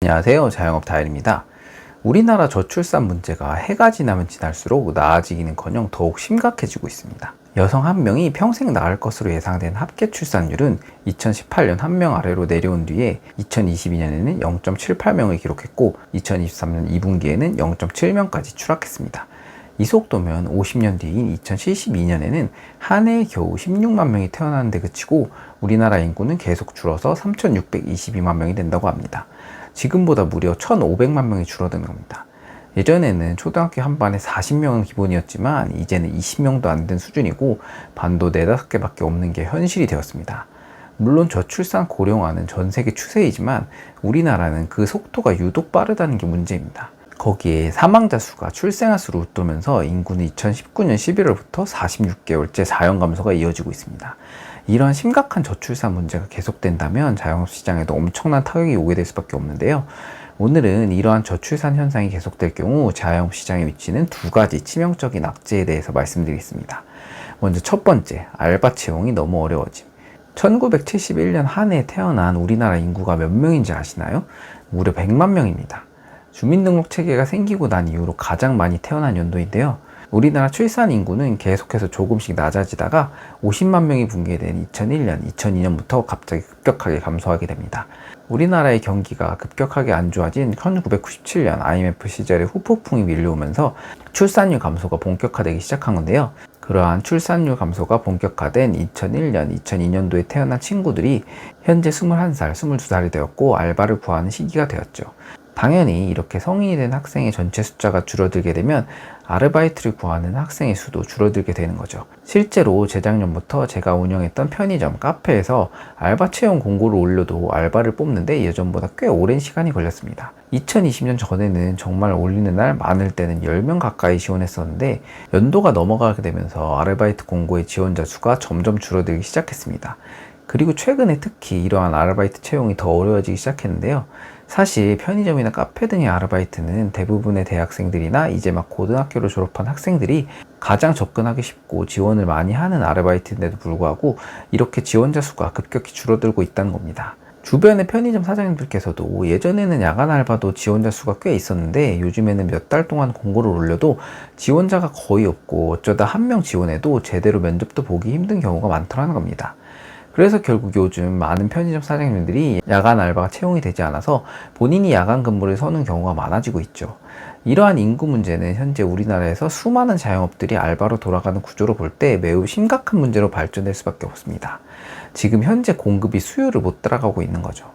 안녕하세요. 자영업 다일입니다. 우리나라 저출산 문제가 해가 지나면 지날수록 나아지기는커녕 더욱 심각해지고 있습니다. 여성 한 명이 평생 낳을 것으로 예상된 합계 출산율은 2018년 한 명 아래로 내려온 뒤에 2022년에는 0.78명을 기록했고 2023년 2분기에는 0.7명까지 추락했습니다. 이 속도면 50년 뒤인 2072년에는 한 해에 겨우 16만 명이 태어나는데 그치고 우리나라 인구는 계속 줄어서 3,622만 명이 된다고 합니다. 지금보다 무려 1,500만 명이 줄어든 겁니다. 예전에는 초등학교 한 반에 40명은 기본이었지만 이제는 20명도 안 된 수준이고 반도 4-5개밖에 없는 게 현실이 되었습니다. 물론 저출산 고령화는 전 세계 추세이지만 우리나라는 그 속도가 유독 빠르다는 게 문제입니다. 거기에 사망자 수가 출생아 수로 웃돌면서 인구는 2019년 11월부터 46개월째 자연 감소가 이어지고 있습니다. 이런 심각한 저출산 문제가 계속된다면 자영업 시장에도 엄청난 타격이 오게 될 수밖에 없는데요. 오늘은 이러한 저출산 현상이 계속될 경우 자영업 시장에 미치는 두 가지 치명적인 악재에 대해서 말씀드리겠습니다. 먼저 첫 번째, 알바 채용이 너무 어려워짐. 1971년 한 해에 태어난 우리나라 인구가 몇 명인지 아시나요? 무려 100만 명입니다. 주민등록 체계가 생기고 난 이후로 가장 많이 태어난 연도인데요. 우리나라 출산 인구는 계속해서 조금씩 낮아지다가 50만 명이 붕괴된 2001년, 2002년부터 갑자기 급격하게 감소하게 됩니다. 우리나라의 경기가 급격하게 안 좋아진 1997년 IMF 시절에 후폭풍이 밀려오면서 출산율 감소가 본격화되기 시작한 건데요. 그러한 출산율 감소가 본격화된 2001년, 2002년도에 태어난 친구들이 현재 21살, 22살이 되었고 알바를 구하는 시기가 되었죠. 당연히 이렇게 성인이 된 학생의 전체 숫자가 줄어들게 되면 아르바이트를 구하는 학생의 수도 줄어들게 되는 거죠. 실제로 재작년부터 제가 운영했던 편의점, 카페에서 알바 채용 공고를 올려도 알바를 뽑는데 예전보다 꽤 오랜 시간이 걸렸습니다. 2020년 전에는 정말 올리는 날 많을 때는 10명 가까이 지원했었는데 연도가 넘어가게 되면서 아르바이트 공고의 지원자 수가 점점 줄어들기 시작했습니다. 그리고 최근에 특히 이러한 아르바이트 채용이 더 어려워지기 시작했는데요. 사실 편의점이나 카페 등의 아르바이트는 대부분의 대학생들이나 이제 막 고등학교를 졸업한 학생들이 가장 접근하기 쉽고 지원을 많이 하는 아르바이트인데도 불구하고 이렇게 지원자 수가 급격히 줄어들고 있다는 겁니다. 주변의 편의점 사장님들께서도 예전에는 야간 알바도 지원자 수가 꽤 있었는데 요즘에는 몇 달 동안 공고를 올려도 지원자가 거의 없고 어쩌다 한 명 지원해도 제대로 면접도 보기 힘든 경우가 많더라는 겁니다. 그래서 결국 요즘 많은 편의점 사장님들이 야간 알바가 채용이 되지 않아서 본인이 야간 근무를 서는 경우가 많아지고 있죠. 이러한 인구 문제는 현재 우리나라에서 수많은 자영업들이 알바로 돌아가는 구조로 볼 때 매우 심각한 문제로 발전될 수밖에 없습니다. 지금 현재 공급이 수요를 못 따라가고 있는 거죠.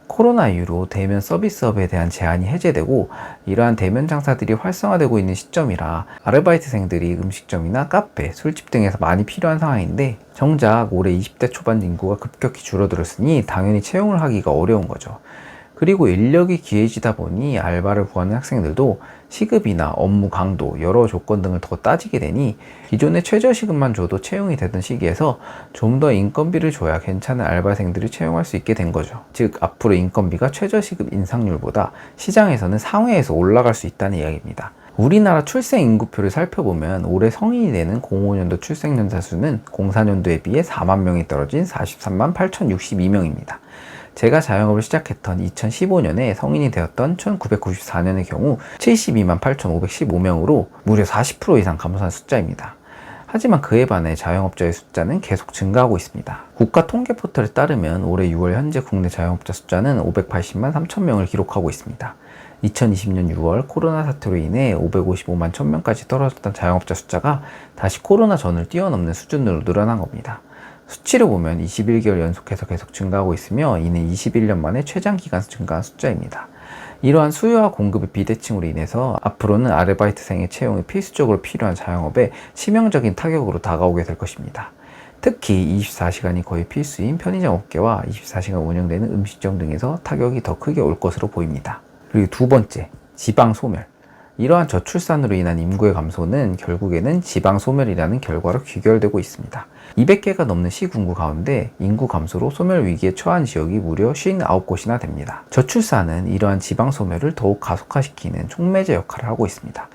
코로나 이후로 대면 서비스업에 대한 제한이 해제되고 이러한 대면 장사들이 활성화되고 있는 시점이라 아르바이트생들이 음식점이나 카페, 술집 등에서 많이 필요한 상황인데 정작 올해 20대 초반 인구가 급격히 줄어들었으니 당연히 채용을 하기가 어려운 거죠. 그리고 인력이 귀해지다 보니 알바를 구하는 학생들도 시급이나 업무 강도, 여러 조건 등을 더 따지게 되니 기존의 최저시급만 줘도 채용이 되던 시기에서 좀 더 인건비를 줘야 괜찮은 알바생들을 채용할 수 있게 된 거죠. 즉 앞으로 인건비가 최저시급 인상률보다 시장에서는 상회에서 올라갈 수 있다는 이야기입니다. 우리나라 출생 인구표를 살펴보면 올해 성인이 되는 05년도 출생연사 수는 04년도에 비해 4만 명이 떨어진 43만 8,062명입니다. 제가 자영업을 시작했던 2015년에 성인이 되었던 1994년의 경우 72만 8,515명으로 무려 40% 이상 감소한 숫자입니다. 하지만 그에 반해 자영업자의 숫자는 계속 증가하고 있습니다. 국가통계포털에 따르면 올해 6월 현재 국내 자영업자 숫자는 580만 3천 명을 기록하고 있습니다. 2020년 6월 코로나 사태로 인해 555만 1000명까지 떨어졌던 자영업자 숫자가 다시 코로나 전을 뛰어넘는 수준으로 늘어난 겁니다. 수치를 보면 21개월 연속해서 계속 증가하고 있으며 이는 21년 만에 최장기간 증가한 숫자입니다. 이러한 수요와 공급의 비대칭으로 인해서 앞으로는 아르바이트생의 채용이 필수적으로 필요한 자영업에 치명적인 타격으로 다가오게 될 것입니다. 특히 24시간이 거의 필수인 편의점 업계와 24시간 운영되는 음식점 등에서 타격이 더 크게 올 것으로 보입니다. 그리고 두 번째, 지방 소멸. 이러한 저출산으로 인한 인구의 감소는 결국에는 지방 소멸이라는 결과로 귀결되고 있습니다. 200개가 넘는 시군구 가운데 인구 감소로 소멸 위기에 처한 지역이 무려 59곳이나 됩니다. 저출산은 이러한 지방 소멸을 더욱 가속화시키는 촉매제 역할을 하고 있습니다.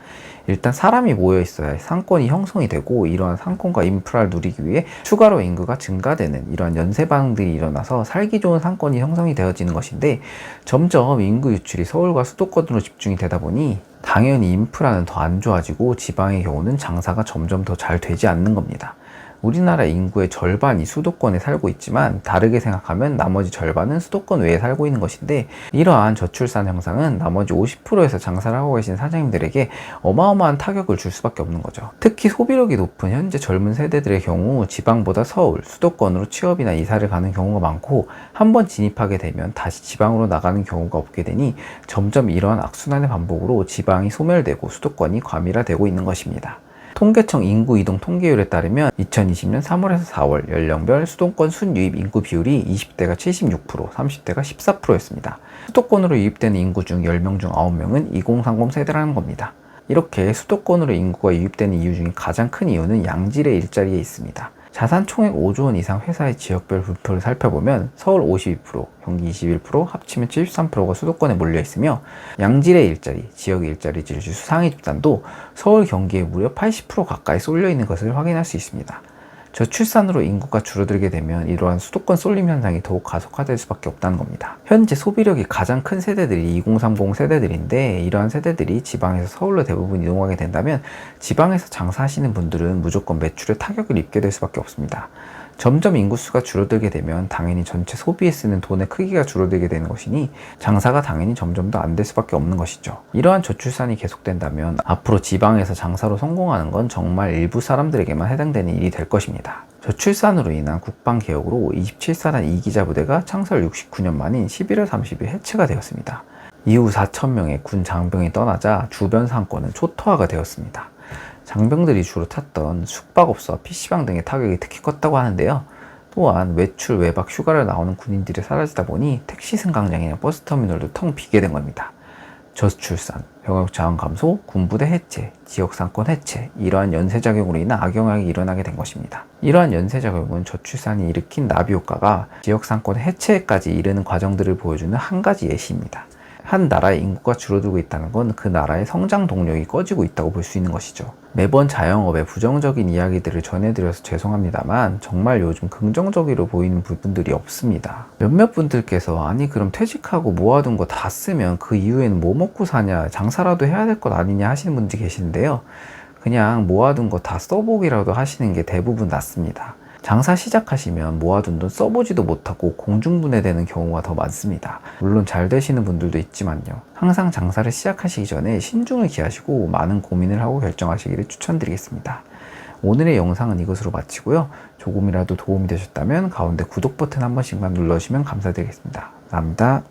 일단 사람이 모여 있어야 상권이 형성이 되고, 이러한 상권과 인프라를 누리기 위해 추가로 인구가 증가되는 이러한 연쇄 반응들이 일어나서 살기 좋은 상권이 형성이 되어지는 것인데, 점점 인구 유출이 서울과 수도권으로 집중이 되다 보니 당연히 인프라는 더 안 좋아지고 지방의 경우는 장사가 점점 더 잘 되지 않는 겁니다. 우리나라 인구의 절반이 수도권에 살고 있지만, 다르게 생각하면 나머지 절반은 수도권 외에 살고 있는 것인데, 이러한 저출산 현상은 나머지 50%에서 장사를 하고 계신 사장님들에게 어마어마한 타격을 줄 수밖에 없는 거죠. 특히 소비력이 높은 현재 젊은 세대들의 경우 지방보다 서울, 수도권으로 취업이나 이사를 가는 경우가 많고, 한번 진입하게 되면 다시 지방으로 나가는 경우가 없게 되니 점점 이러한 악순환의 반복으로 지방이 소멸되고 수도권이 과밀화되고 있는 것입니다. 통계청 인구 이동 통계율에 따르면 2020년 3월에서 4월 연령별 수도권 순유입 인구 비율이 20대가 76%, 30대가 14%였습니다. 수도권으로 유입되는 인구 중 10명 중 9명은 2030 세대라는 겁니다. 이렇게 수도권으로 인구가 유입되는 이유 중에 가장 큰 이유는 양질의 일자리에 있습니다. 자산 총액 5조 원 이상 회사의 지역별 분포를 살펴보면 서울 52%, 경기 21%, 합치면 73%가 수도권에 몰려 있으며, 양질의 일자리, 지역 일자리 질주 상위 집단도 서울, 경기에 무려 80% 가까이 쏠려 있는 것을 확인할 수 있습니다. 저출산으로 인구가 줄어들게 되면 이러한 수도권 쏠림 현상이 더욱 가속화될 수밖에 없다는 겁니다. 현재 소비력이 가장 큰 세대들이 2030 세대들인데, 이러한 세대들이 지방에서 서울로 대부분 이동하게 된다면 지방에서 장사하시는 분들은 무조건 매출에 타격을 입게 될 수밖에 없습니다. 점점 인구수가 줄어들게 되면 당연히 전체 소비에 쓰는 돈의 크기가 줄어들게 되는 것이니 장사가 당연히 점점 더 안 될 수밖에 없는 것이죠. 이러한 저출산이 계속된다면 앞으로 지방에서 장사로 성공하는 건 정말 일부 사람들에게만 해당되는 일이 될 것입니다. 저출산으로 인한 국방개혁으로 27사단 2기자 부대가 창설 69년 만인 11월 30일 해체가 되었습니다. 이후 4,000명의 군 장병이 떠나자 주변 상권은 초토화가 되었습니다. 장병들이 주로 탔던 숙박업소와 PC방 등의 타격이 특히 컸다고 하는데요. 또한 외출, 외박, 휴가를 나오는 군인들이 사라지다 보니 택시 승강장이나 버스터미널도 텅 비게 된 겁니다. 저출산, 병역 자원 감소, 군부대 해체, 지역상권 해체, 이러한 연쇄작용으로 인한 악영향이 일어나게 된 것입니다. 이러한 연쇄작용은 저출산이 일으킨 나비 효과가 지역상권 해체까지 이르는 과정들을 보여주는 한 가지 예시입니다. 한 나라의 인구가 줄어들고 있다는 건 그 나라의 성장 동력이 꺼지고 있다고 볼 수 있는 것이죠. 매번 자영업의 부정적인 이야기들을 전해드려서 죄송합니다만, 정말 요즘 긍정적으로 보이는 부분들이 없습니다. 몇몇 분들께서 아니 그럼 퇴직하고 모아둔 거 다 쓰면 그 이후에는 뭐 먹고 사냐, 장사라도 해야 될 것 아니냐 하시는 분들이 계시는데요. 그냥 모아둔 거 다 써보기라도 하시는 게 대부분 낫습니다. 장사 시작하시면 모아둔 돈 써보지도 못하고 공중분해되는 경우가 더 많습니다. 물론 잘 되시는 분들도 있지만요. 항상 장사를 시작하시기 전에 신중을 기하시고 많은 고민을 하고 결정하시기를 추천드리겠습니다. 오늘의 영상은 이것으로 마치고요. 조금이라도 도움이 되셨다면 가운데 구독 버튼 한 번씩만 눌러주시면 감사드리겠습니다. 감사합니다.